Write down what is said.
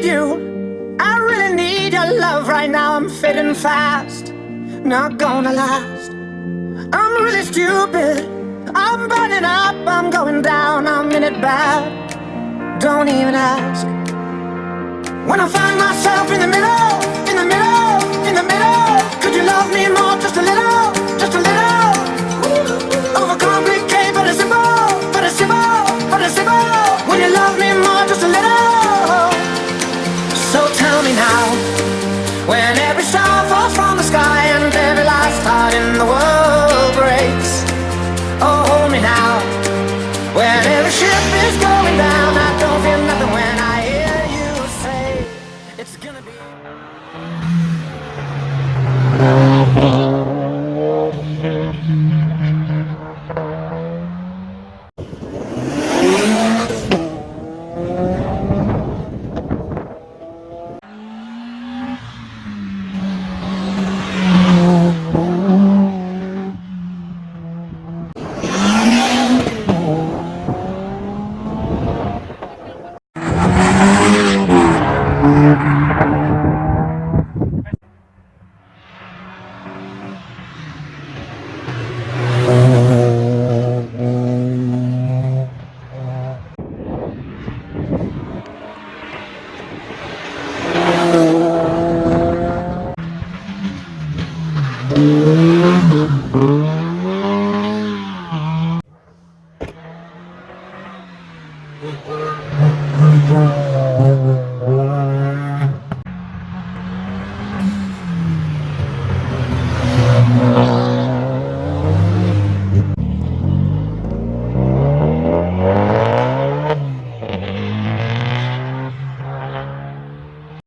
need you. I really need your love right now. I'm fading fast, not gonna last. I'm really stupid, I'm burning up, I'm going down, I'm in it bad. Don't even ask. When I find myself in the middle, in the middle, in the middle, could you love me more, just a little, just a little? Overcomplicate, but it's simple, but it's simple, but it's simple. When you love me more, just a little. So tell me now, when every star falls from the sky and every last heart in the world breaks. Oh, hold me now, when every ship is going down. I don't feel nothing when I hear you say it's gonna be.